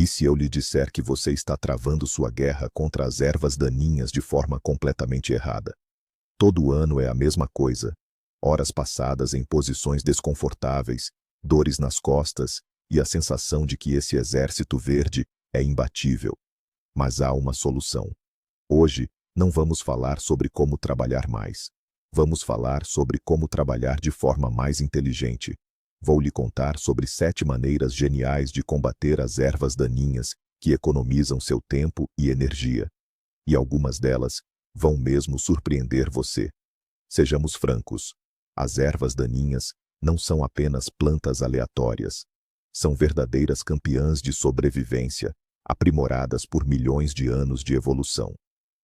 E se eu lhe disser que você está travando sua guerra contra as ervas daninhas de forma completamente errada? Todo ano é a mesma coisa. Horas passadas em posições desconfortáveis, dores nas costas e a sensação de que esse exército verde é imbatível. Mas há uma solução. Hoje, não vamos falar sobre como trabalhar mais. Vamos falar sobre como trabalhar de forma mais inteligente. Vou lhe contar sobre 7 maneiras geniais de combater as ervas daninhas que economizam seu tempo e energia. E algumas delas vão mesmo surpreender você. Sejamos francos. As ervas daninhas não são apenas plantas aleatórias. São verdadeiras campeãs de sobrevivência, aprimoradas por milhões de anos de evolução.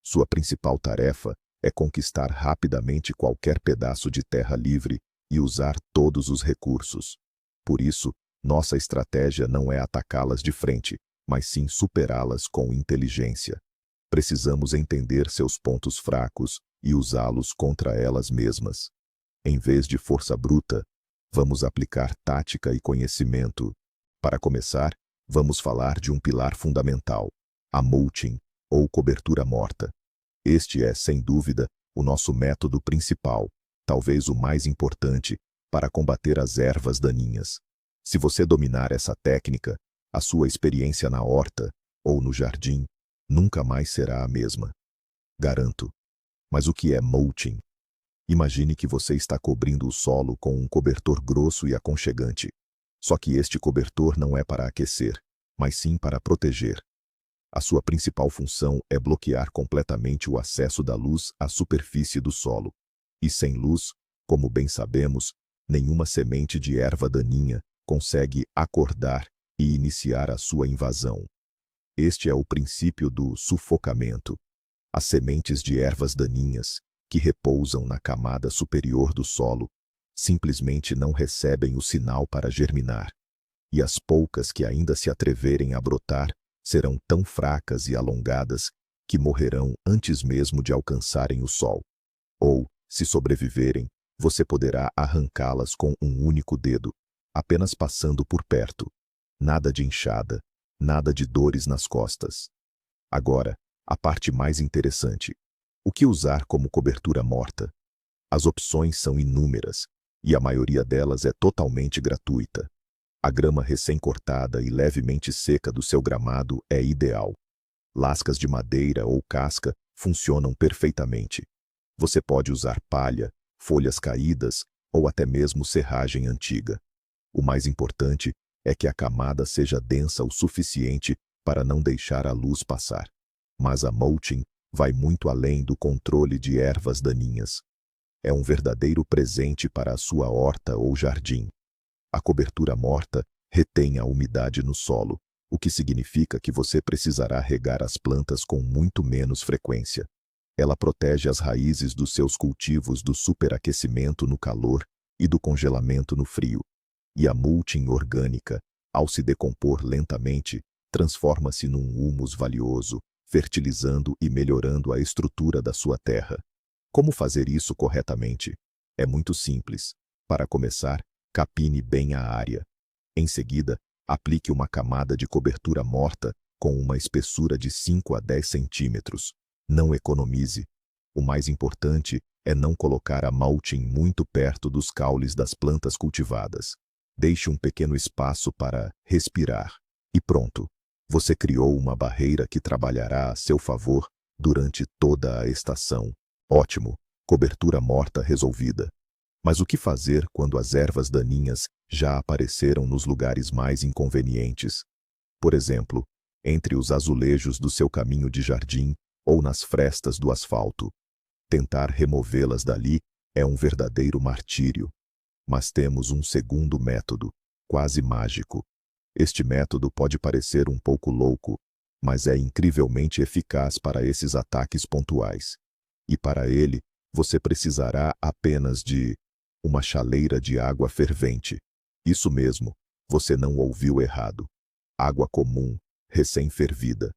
Sua principal tarefa é conquistar rapidamente qualquer pedaço de terra livre e usar todos os recursos. Por isso, nossa estratégia não é atacá-las de frente, mas sim superá-las com inteligência. Precisamos entender seus pontos fracos e usá-los contra elas mesmas. Em vez de força bruta, vamos aplicar tática e conhecimento. Para começar, vamos falar de um pilar fundamental, a mulching, ou cobertura morta. Este é, sem dúvida, o nosso método principal, talvez o mais importante, para combater as ervas daninhas. Se você dominar essa técnica, a sua experiência na horta, ou no jardim, nunca mais será a mesma. Garanto. Mas o que é mulching? Imagine que você está cobrindo o solo com um cobertor grosso e aconchegante. Só que este cobertor não é para aquecer, mas sim para proteger. A sua principal função é bloquear completamente o acesso da luz à superfície do solo. E sem luz, como bem sabemos, nenhuma semente de erva daninha consegue acordar e iniciar a sua invasão. Este é o princípio do sufocamento. As sementes de ervas daninhas, que repousam na camada superior do solo, simplesmente não recebem o sinal para germinar. E as poucas que ainda se atreverem a brotar serão tão fracas e alongadas que morrerão antes mesmo de alcançarem o sol. Ou, se sobreviverem, você poderá arrancá-las com um único dedo, apenas passando por perto. Nada de inchada, nada de dores nas costas. Agora, a parte mais interessante. O que usar como cobertura morta? As opções são inúmeras, e a maioria delas é totalmente gratuita. A grama recém-cortada e levemente seca do seu gramado é ideal. Lascas de madeira ou casca funcionam perfeitamente. Você pode usar palha, folhas caídas ou até mesmo serragem antiga. O mais importante é que a camada seja densa o suficiente para não deixar a luz passar. Mas a mulching vai muito além do controle de ervas daninhas. É um verdadeiro presente para a sua horta ou jardim. A cobertura morta retém a umidade no solo, o que significa que você precisará regar as plantas com muito menos frequência. Ela protege as raízes dos seus cultivos do superaquecimento no calor e do congelamento no frio. E a mulching orgânica, ao se decompor lentamente, transforma-se num humus valioso, fertilizando e melhorando a estrutura da sua terra. Como fazer isso corretamente? É muito simples. Para começar, capine bem a área. Em seguida, aplique uma camada de cobertura morta com uma espessura de 5 a 10 centímetros. Não economize. O mais importante é não colocar a mulching muito perto dos caules das plantas cultivadas. Deixe um pequeno espaço para respirar. E pronto. Você criou uma barreira que trabalhará a seu favor durante toda a estação. Ótimo. Cobertura morta resolvida. Mas o que fazer quando as ervas daninhas já apareceram nos lugares mais inconvenientes? Por exemplo, entre os azulejos do seu caminho de jardim ou nas frestas do asfalto. Tentar removê-las dali é um verdadeiro martírio. Mas temos um segundo método, quase mágico. Este método pode parecer um pouco louco, mas é incrivelmente eficaz para esses ataques pontuais. E para ele, você precisará apenas de uma chaleira de água fervente. Isso mesmo, você não ouviu errado. Água comum, recém-fervida.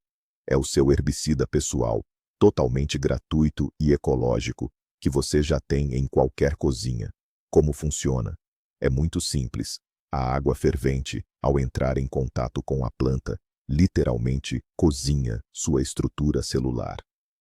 É o seu herbicida pessoal, totalmente gratuito e ecológico, que você já tem em qualquer cozinha. Como funciona? É muito simples. A água fervente, ao entrar em contato com a planta, literalmente cozinha sua estrutura celular.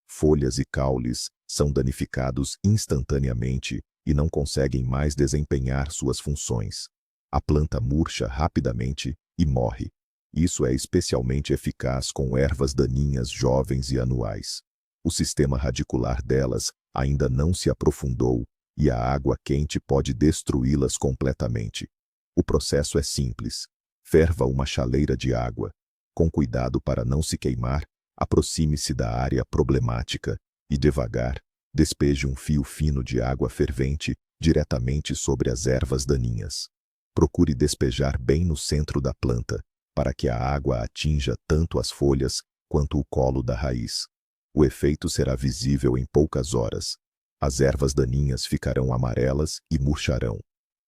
Folhas e caules são danificados instantaneamente e não conseguem mais desempenhar suas funções. A planta murcha rapidamente e morre. Isso é especialmente eficaz com ervas daninhas jovens e anuais. O sistema radicular delas ainda não se aprofundou e a água quente pode destruí-las completamente. O processo é simples. Ferva uma chaleira de água. Com cuidado para não se queimar, aproxime-se da área problemática e, devagar, despeje um fio fino de água fervente diretamente sobre as ervas daninhas. Procure despejar bem no centro da planta, para que a água atinja tanto as folhas quanto o colo da raiz. O efeito será visível em poucas horas. As ervas daninhas ficarão amarelas e murcharão.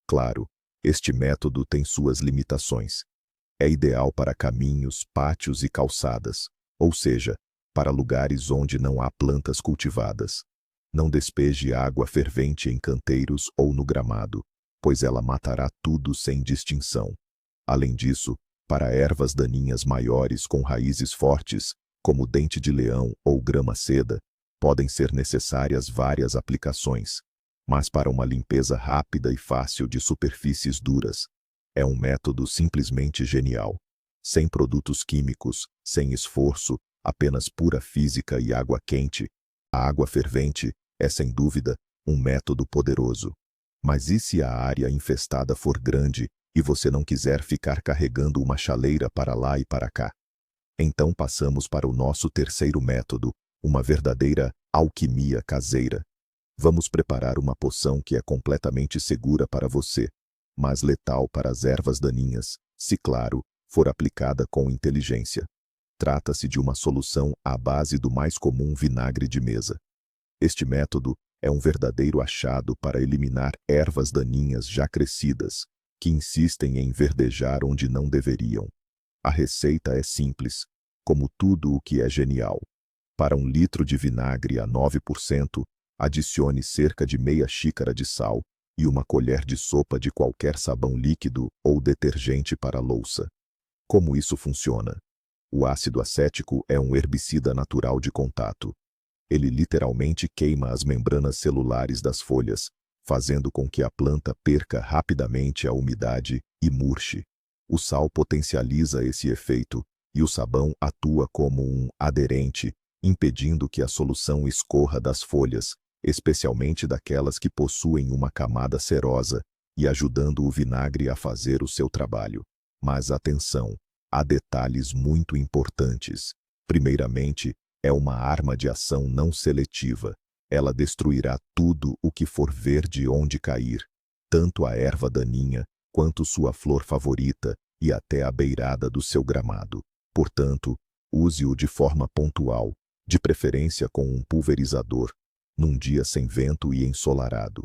Claro, este método tem suas limitações. É ideal para caminhos, pátios e calçadas, ou seja, para lugares onde não há plantas cultivadas. Não despeje água fervente em canteiros ou no gramado, pois ela matará tudo sem distinção. Além disso, para ervas daninhas maiores com raízes fortes, como dente de leão ou grama-seda, podem ser necessárias várias aplicações. Mas para uma limpeza rápida e fácil de superfícies duras, é um método simplesmente genial. Sem produtos químicos, sem esforço, apenas pura física e água quente, a água fervente é, sem dúvida, um método poderoso. Mas e se a área infestada for grande e você não quiser ficar carregando uma chaleira para lá e para cá? Então passamos para o nosso terceiro método, uma verdadeira alquimia caseira. Vamos preparar uma poção que é completamente segura para você, mas letal para as ervas daninhas, se claro, for aplicada com inteligência. Trata-se de uma solução à base do mais comum vinagre de mesa. Este método é um verdadeiro achado para eliminar ervas daninhas já crescidas, que insistem em verdejar onde não deveriam. A receita é simples, como tudo o que é genial. Para 1 litro de vinagre a 9%, adicione cerca de meia xícara de sal e uma colher de sopa de qualquer sabão líquido ou detergente para louça. Como isso funciona? O ácido acético é um herbicida natural de contato. Ele literalmente queima as membranas celulares das folhas, fazendo com que a planta perca rapidamente a umidade e murche. O sal potencializa esse efeito e o sabão atua como um aderente, impedindo que a solução escorra das folhas, especialmente daquelas que possuem uma camada cerosa, e ajudando o vinagre a fazer o seu trabalho. Mas atenção, há detalhes muito importantes. Primeiramente, é uma arma de ação não seletiva. Ela destruirá tudo o que for verde onde cair, tanto a erva daninha quanto sua flor favorita e até a beirada do seu gramado. Portanto, use-o de forma pontual, de preferência com um pulverizador, num dia sem vento e ensolarado.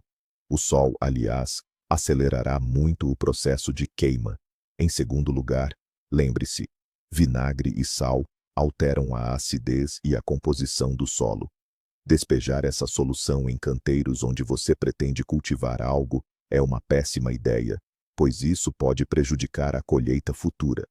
O sol, aliás, acelerará muito o processo de queima. Em segundo lugar, lembre-se, vinagre e sal alteram a acidez e a composição do solo. Despejar essa solução em canteiros onde você pretende cultivar algo é uma péssima ideia, pois isso pode prejudicar a colheita futura.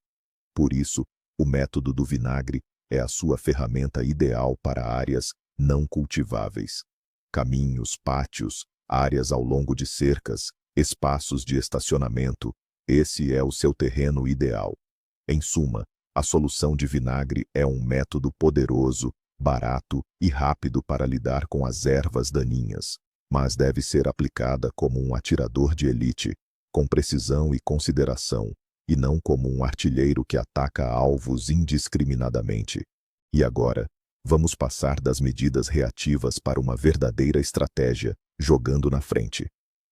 Por isso, o método do vinagre é a sua ferramenta ideal para áreas não cultiváveis. Caminhos, pátios, áreas ao longo de cercas, espaços de estacionamento, esse é o seu terreno ideal. Em suma, a solução de vinagre é um método poderoso, barato e rápido para lidar com as ervas daninhas, mas deve ser aplicada como um atirador de elite, com precisão e consideração, e não como um artilheiro que ataca alvos indiscriminadamente. E agora, vamos passar das medidas reativas para uma verdadeira estratégia, jogando na frente.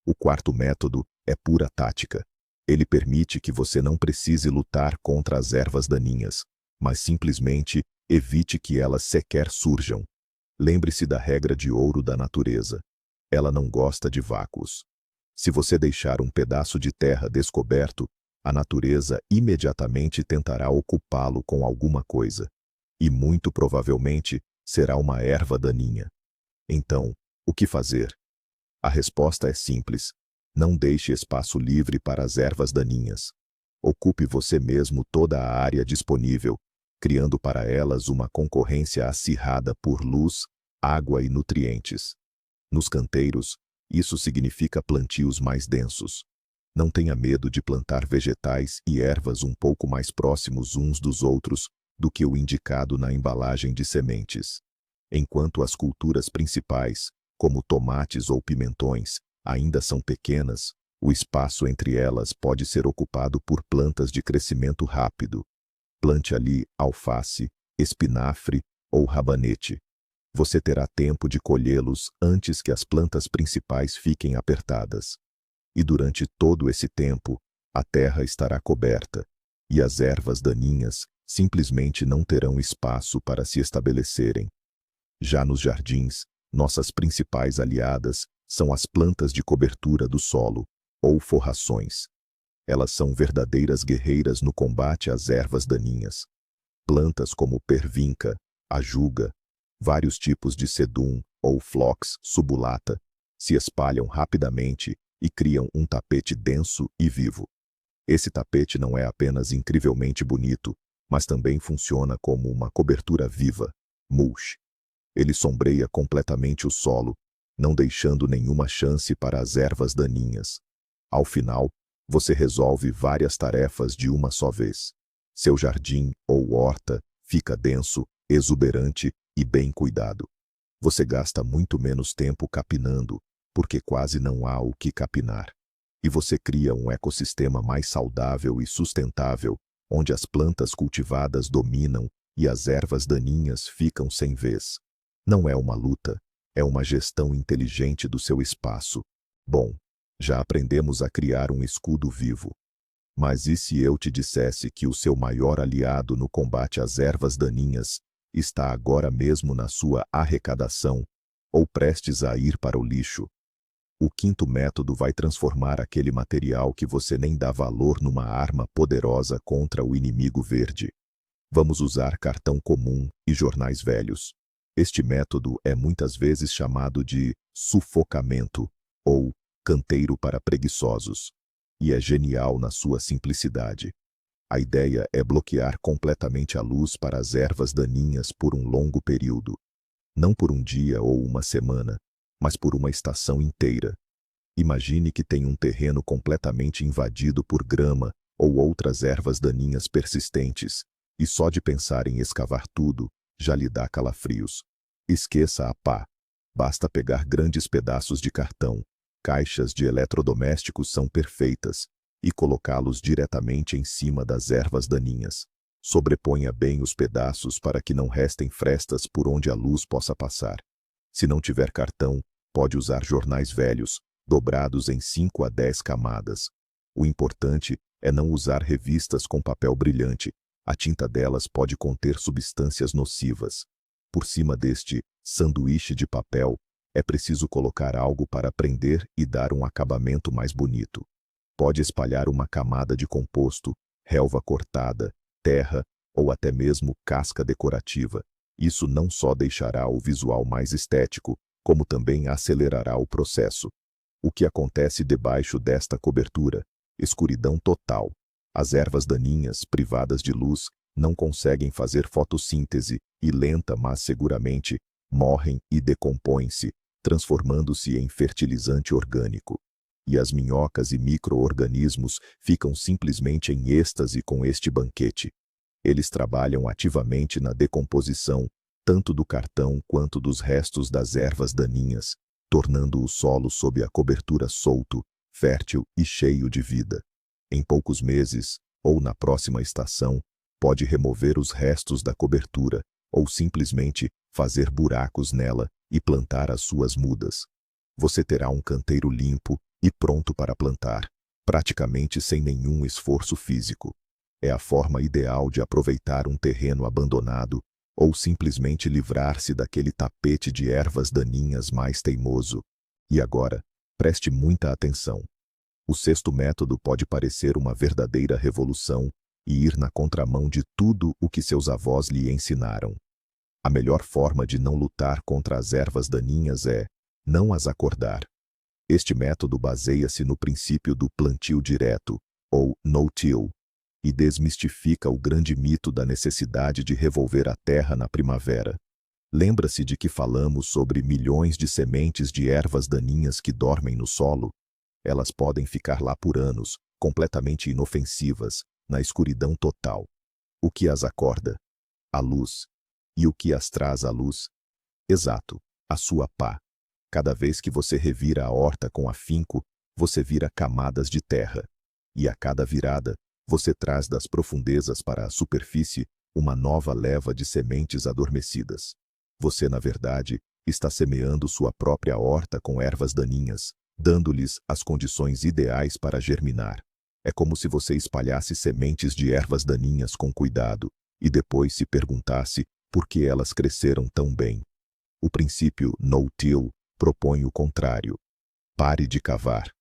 O quarto método é pura tática. Ele permite que você não precise lutar contra as ervas daninhas, mas simplesmente evite que elas sequer surjam. Lembre-se da regra de ouro da natureza. Ela não gosta de vácuos. Se você deixar um pedaço de terra descoberto, a natureza imediatamente tentará ocupá-lo com alguma coisa. E muito provavelmente será uma erva daninha. Então, o que fazer? A resposta é simples. Não deixe espaço livre para as ervas daninhas. Ocupe você mesmo toda a área disponível criando para elas uma concorrência acirrada por luz, água e nutrientes. Nos canteiros, isso significa plantios mais densos. Não tenha medo de plantar vegetais e ervas um pouco mais próximos uns dos outros do que o indicado na embalagem de sementes. Enquanto as culturas principais, como tomates ou pimentões, ainda são pequenas, o espaço entre elas pode ser ocupado por plantas de crescimento rápido. Plante ali alface, espinafre ou rabanete. Você terá tempo de colhê-los antes que as plantas principais fiquem apertadas. E durante todo esse tempo, a terra estará coberta, e as ervas daninhas simplesmente não terão espaço para se estabelecerem. Já nos jardins, nossas principais aliadas são as plantas de cobertura do solo, ou forrações. Elas são verdadeiras guerreiras no combate às ervas daninhas. Plantas como pervinca, ajuga, vários tipos de sedum ou phlox subulata se espalham rapidamente e criam um tapete denso e vivo. Esse tapete não é apenas incrivelmente bonito, mas também funciona como uma cobertura viva, mulch. Ele sombreia completamente o solo, não deixando nenhuma chance para as ervas daninhas. Ao final, você resolve várias tarefas de uma só vez. Seu jardim ou horta fica denso, exuberante e bem cuidado. Você gasta muito menos tempo capinando, porque quase não há o que capinar. E você cria um ecossistema mais saudável e sustentável, onde as plantas cultivadas dominam e as ervas daninhas ficam sem vez. Não é uma luta, é uma gestão inteligente do seu espaço. Bom, já aprendemos a criar um escudo vivo. Mas e se eu te dissesse que o seu maior aliado no combate às ervas daninhas está agora mesmo na sua arrecadação, ou prestes a ir para o lixo? O quinto método vai transformar aquele material que você nem dá valor numa arma poderosa contra o inimigo verde. Vamos usar cartão comum e jornais velhos. Este método é muitas vezes chamado de sufocamento ou canteiro para preguiçosos, e é genial na sua simplicidade. A ideia é bloquear completamente a luz para as ervas daninhas por um longo período. Não por um dia ou uma semana, mas por uma estação inteira. Imagine que tem um terreno completamente invadido por grama ou outras ervas daninhas persistentes, e só de pensar em escavar tudo, já lhe dá calafrios. Esqueça a pá. Basta pegar grandes pedaços de cartão, caixas de eletrodomésticos são perfeitas, e colocá-los diretamente em cima das ervas daninhas. Sobreponha bem os pedaços para que não restem frestas por onde a luz possa passar. Se não tiver cartão, pode usar jornais velhos, dobrados em 5 a 10 camadas. O importante é não usar revistas com papel brilhante. A tinta delas pode conter substâncias nocivas. Por cima deste sanduíche de papel, é preciso colocar algo para prender e dar um acabamento mais bonito. Pode espalhar uma camada de composto, relva cortada, terra ou até mesmo casca decorativa. Isso não só deixará o visual mais estético, como também acelerará o processo. O que acontece debaixo desta cobertura? Escuridão total. As ervas daninhas, privadas de luz, não conseguem fazer fotossíntese e, lenta mas seguramente, morrem e decompõem-se, transformando-se em fertilizante orgânico. E as minhocas e micro-organismos ficam simplesmente em êxtase com este banquete. Eles trabalham ativamente na decomposição, tanto do cartão quanto dos restos das ervas daninhas, tornando o solo sob a cobertura solto, fértil e cheio de vida. Em poucos meses, ou na próxima estação, pode remover os restos da cobertura, ou simplesmente fazer buracos nela e plantar as suas mudas. Você terá um canteiro limpo e pronto para plantar, praticamente sem nenhum esforço físico. É a forma ideal de aproveitar um terreno abandonado, ou simplesmente livrar-se daquele tapete de ervas daninhas mais teimoso. E agora, preste muita atenção. O sexto método pode parecer uma verdadeira revolução e ir na contramão de tudo o que seus avós lhe ensinaram. A melhor forma de não lutar contra as ervas daninhas é não as acordar. Este método baseia-se no princípio do plantio direto, ou no-till. e desmistifica o grande mito da necessidade de revolver a terra na primavera. Lembra-se de que falamos sobre milhões de sementes de ervas daninhas que dormem no solo? Elas podem ficar lá por anos, completamente inofensivas, na escuridão total. O que as acorda? A luz. E o que as traz à luz? Exato, a sua pá. Cada vez que você revira a horta com afinco, você vira camadas de terra. E a cada virada, você traz das profundezas para a superfície uma nova leva de sementes adormecidas. Você, na verdade, está semeando sua própria horta com ervas daninhas, dando-lhes as condições ideais para germinar. É como se você espalhasse sementes de ervas daninhas com cuidado e depois se perguntasse por que elas cresceram tão bem. O princípio no-till propõe o contrário. Pare de cavar.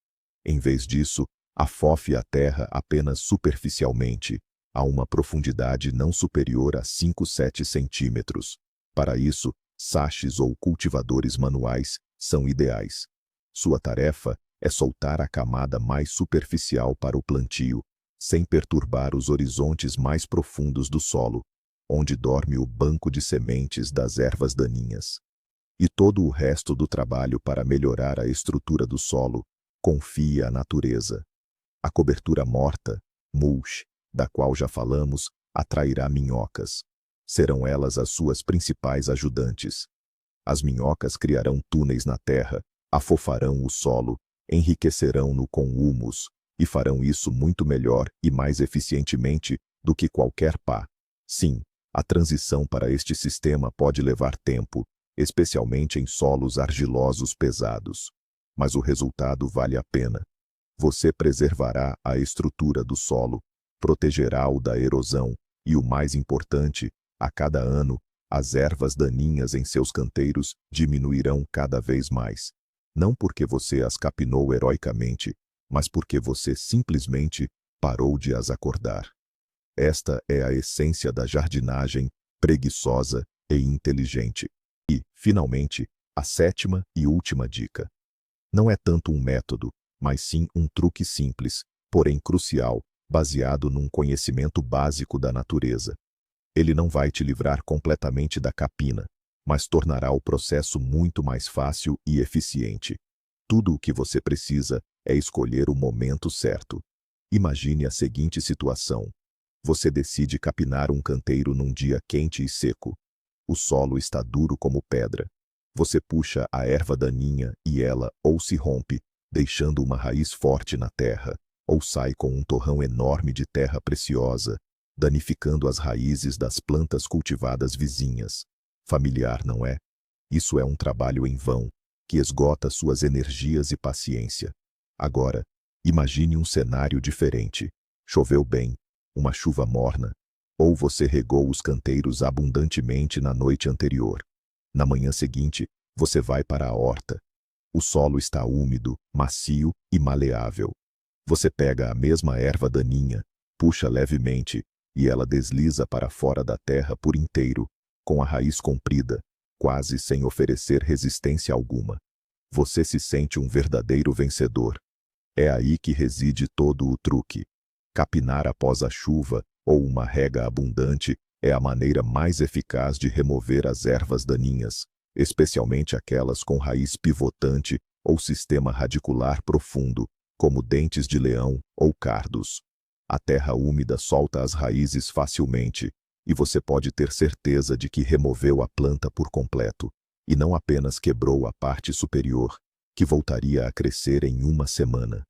Em vez disso, afofe a terra apenas superficialmente, a uma profundidade não superior a 5-7 centímetros. Para isso, sachs ou cultivadores manuais são ideais. Sua tarefa é soltar a camada mais superficial para o plantio, sem perturbar os horizontes mais profundos do solo, onde dorme o banco de sementes das ervas daninhas. E todo o resto do trabalho para melhorar a estrutura do solo, confie à natureza. A cobertura morta, mulch, da qual já falamos, atrairá minhocas. Serão elas as suas principais ajudantes. As minhocas criarão túneis na terra, afofarão o solo, enriquecerão-no com humus, e farão isso muito melhor e mais eficientemente do que qualquer pá. Sim, a transição para este sistema pode levar tempo, especialmente em solos argilosos pesados. Mas o resultado vale a pena. Você preservará a estrutura do solo, protegerá-o da erosão e, o mais importante, a cada ano, as ervas daninhas em seus canteiros diminuirão cada vez mais. Não porque você as capinou heroicamente, mas porque você simplesmente parou de as acordar. Esta é a essência da jardinagem preguiçosa e inteligente. E, finalmente, a sétima e última dica. Não é tanto um método, mas sim um truque simples, porém crucial, baseado num conhecimento básico da natureza. Ele não vai te livrar completamente da capina, mas tornará o processo muito mais fácil e eficiente. Tudo o que você precisa é escolher o momento certo. Imagine a seguinte situação. Você decide capinar um canteiro num dia quente e seco. O solo está duro como pedra. Você puxa a erva daninha e ela ou se rompe, deixando uma raiz forte na terra, ou sai com um torrão enorme de terra preciosa, danificando as raízes das plantas cultivadas vizinhas. Familiar, não é? Isso é um trabalho em vão, que esgota suas energias e paciência. Agora, imagine um cenário diferente. Choveu bem, uma chuva morna, ou você regou os canteiros abundantemente na noite anterior. Na manhã seguinte, você vai para a horta. O solo está úmido, macio e maleável. Você pega a mesma erva daninha, puxa levemente, e ela desliza para fora da terra por inteiro, com a raiz comprida, quase sem oferecer resistência alguma. Você se sente um verdadeiro vencedor. É aí que reside todo o truque. Capinar após a chuva ou uma rega abundante é a maneira mais eficaz de remover as ervas daninhas, especialmente aquelas com raiz pivotante ou sistema radicular profundo, como dentes de leão ou cardos. A terra úmida solta as raízes facilmente, e você pode ter certeza de que removeu a planta por completo, e não apenas quebrou a parte superior, que voltaria a crescer em uma semana.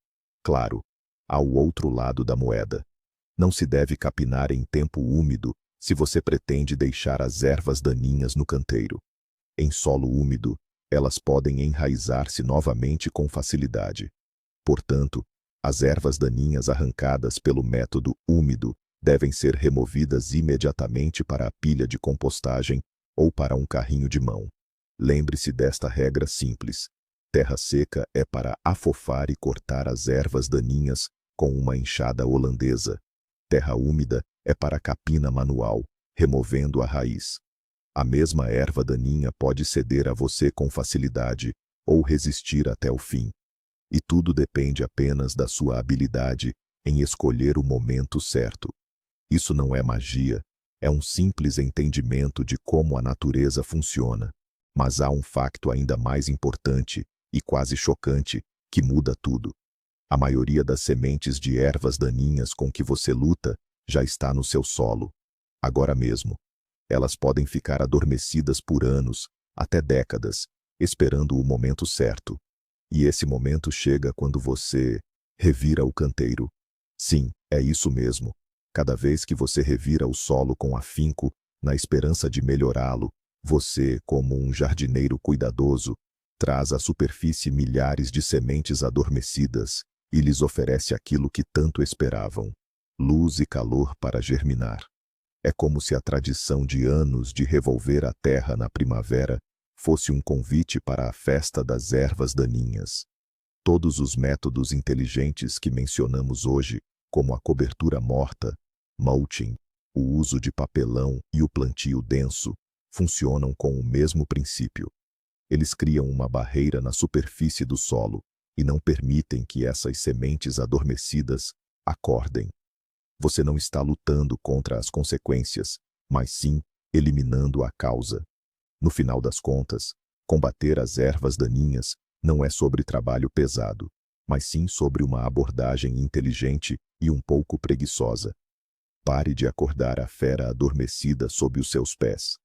Claro, há o outro lado da moeda. Não se deve capinar em tempo úmido se você pretende deixar as ervas daninhas no canteiro. Em solo úmido, elas podem enraizar-se novamente com facilidade. Portanto, as ervas daninhas arrancadas pelo método úmido devem ser removidas imediatamente para a pilha de compostagem ou para um carrinho de mão. Lembre-se desta regra simples. Terra seca é para afofar e cortar as ervas daninhas com uma enxada holandesa. Terra úmida é para capina manual, removendo a raiz. A mesma erva daninha pode ceder a você com facilidade ou resistir até o fim. E tudo depende apenas da sua habilidade em escolher o momento certo. Isso não é magia, é um simples entendimento de como a natureza funciona. Mas há um facto ainda mais importante e quase chocante que muda tudo. A maioria das sementes de ervas daninhas com que você luta já está no seu solo, agora mesmo. Elas podem ficar adormecidas por anos, até décadas, esperando o momento certo. E esse momento chega quando você revira o canteiro. Sim, é isso mesmo. Cada vez que você revira o solo com afinco, na esperança de melhorá-lo, você, como um jardineiro cuidadoso, traz à superfície milhares de sementes adormecidas e lhes oferece aquilo que tanto esperavam: luz e calor para germinar. É como se a tradição de anos de revolver a terra na primavera fosse um convite para a festa das ervas daninhas. Todos os métodos inteligentes que mencionamos hoje, como a cobertura morta, mulching, o uso de papelão e o plantio denso, funcionam com o mesmo princípio. Eles criam uma barreira na superfície do solo e não permitem que essas sementes adormecidas acordem. Você não está lutando contra as consequências, mas sim eliminando a causa. No final das contas, combater as ervas daninhas não é sobre trabalho pesado, mas sim sobre uma abordagem inteligente e um pouco preguiçosa. Pare de acordar a fera adormecida sob os seus pés.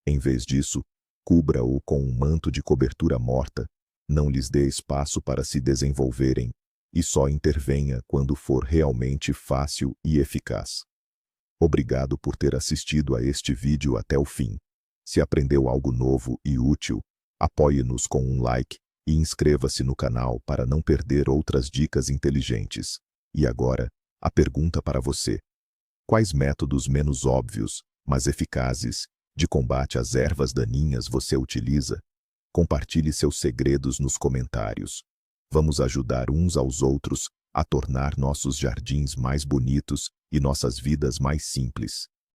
Em vez disso, cubra-o com um manto de cobertura morta, não lhes dê espaço para se desenvolverem, e só intervenha quando for realmente fácil e eficaz. Obrigado por ter assistido a este vídeo até o fim. Se aprendeu algo novo e útil, apoie-nos com um like e inscreva-se no canal para não perder outras dicas inteligentes. E agora, a pergunta para você: quais métodos menos óbvios, mas eficazes, de combate às ervas daninhas você utiliza? Compartilhe seus segredos nos comentários. Vamos ajudar uns aos outros a tornar nossos jardins mais bonitos e nossas vidas mais simples.